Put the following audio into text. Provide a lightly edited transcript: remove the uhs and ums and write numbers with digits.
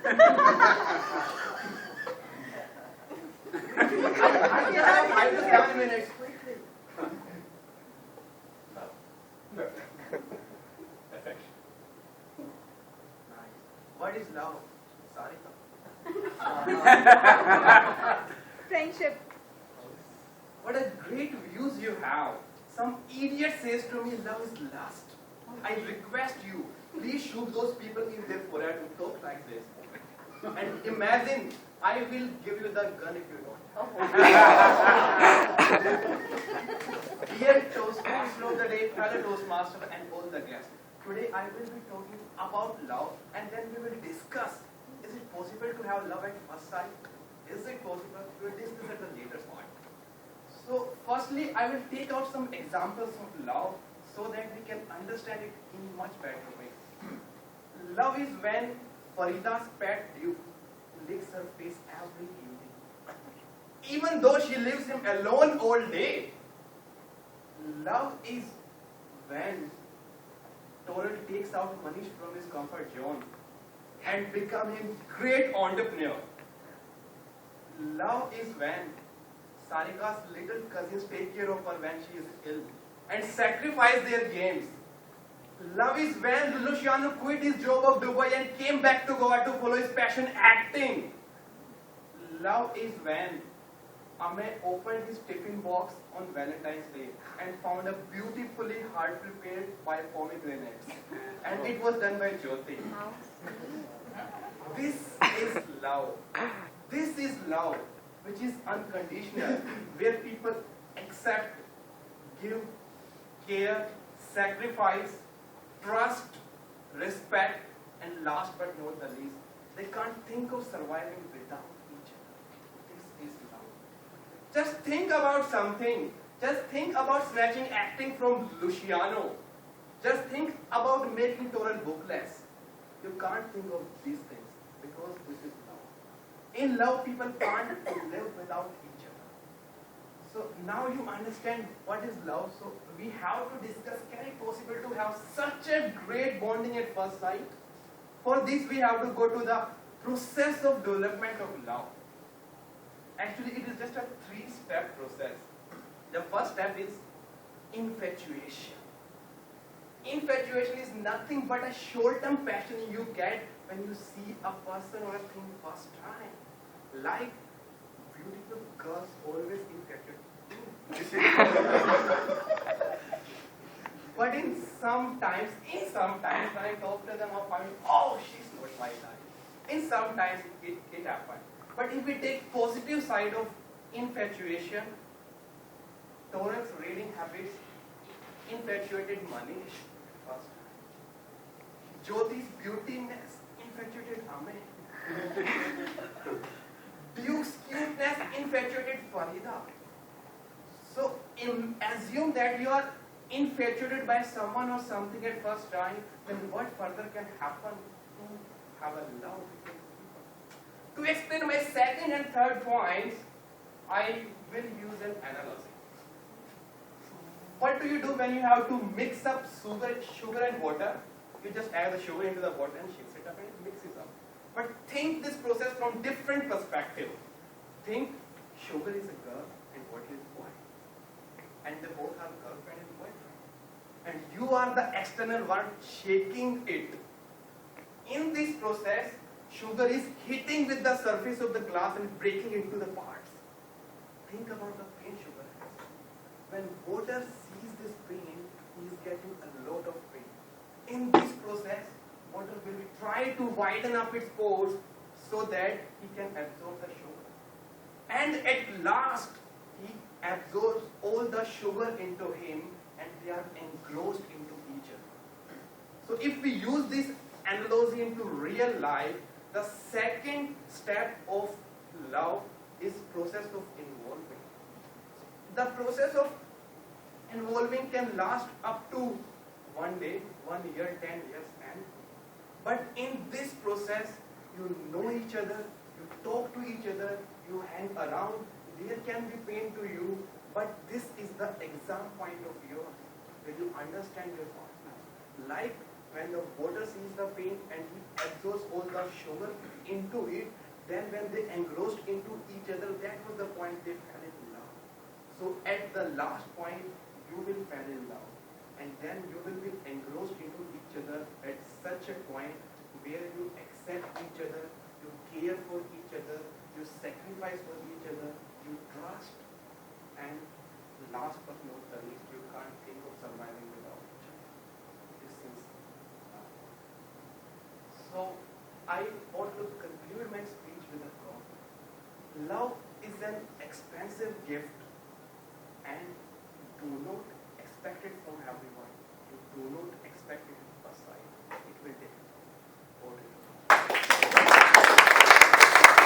I will 7 minutes. Affection. Nice. What is love? Sarika. Friendship. What a great views you have. Some idiot says to me, love is lust. I request you, please shoot those people in their forehead who talk like this. And imagine, I will give you the gun if you don't. Dear Toastmasters of the day, fellow Toastmaster and all the guests. Today I will be talking about love and then we will discuss, is it possible to have love at first sight? Is it possible? We will discuss at the later point. So firstly, I will take out some examples of love so that we can understand it in much better way. Love is when Farida's pet Duke licks her face every evening. Even though she leaves him alone all day. Love is when Torrent takes out Manish from his comfort zone and become a great entrepreneur. Love is when Sarika's little cousins take care of her when she is ill and sacrifice their games. Love is when Luciano quit his job of Dubai and came back to Goa to follow his passion, acting. Love is when Amey opened his tiffin box on Valentine's Day and found a beautifully heart-prepared by pomegranates. And it was done by Jyoti. This is love. This is love, which is unconditional, where people accept, give, care, sacrifice, trust, respect, and last but not the least, they can't think of surviving without each other. This is love. Just think about something. Just think about snatching acting from Luciano. Just think about making Torrent bookless. You can't think of these things because this is love. In love, people can't live without each other. So now you understand what is love. So we have to discuss, can it possible to have such a great bonding at first sight? For this we have to go to the process of development of love. Actually it is just a 3-step process. The first step is infatuation. Infatuation is nothing but a short-term passion you get when you see a person or a thing first time. Like beautiful girls always infatuated. But in sometimes when I talk to them, I find, oh, she's not like that. In sometimes it happens. But if we take positive side of infatuation, Torrent's reading habits infatuated Manish first time. Jyoti's beautiness infatuated Amey. Duke's cuteness infatuated Farida. So assume that you are infatuated by someone or something at first time, then what further can happen to have a love between people? To explain my second and third points, I will use an analogy. What do you do when you have to mix up sugar and water? You just add the sugar into the water and shakes it up and it mixes up. But think this process from different perspective. Think sugar is a girl and water is a boy. And they both have girlfriend and boyfriend. And you are the external one shaking it. In this process, sugar is hitting with the surface of the glass and breaking into the parts. Think about the pain sugar has. When water sees this pain, he is getting a lot of pain. In this process, water will try to widen up its pores so that he can absorb the sugar. And at last, he absorbs all the sugar into him and they are engrossed into each other. So if we use this analogy into real life, the second step of love is process of involving. The process of involving can last up to 1 day, 1 year, 10 years, and but in this process, you know each other, you talk to each other, you hang around, there can be pain to you, but this is the exam point of yours, where you understand your partner. Like when the water sees the paint and he absorbs all the sugar into it, then when they engrossed into each other, that was the point they fell in love. So at the last point, you will fall in love. And then you will be engrossed into each other at such a point where you accept each other, you care for each other, you sacrifice for each other, you trust, and last but not the least, you can't think of surviving without each other. This is love. So I want to conclude my speech with a quote. Love is an expensive gift, and do not expect it from everyone. You do not expect it at first sight. It will take time.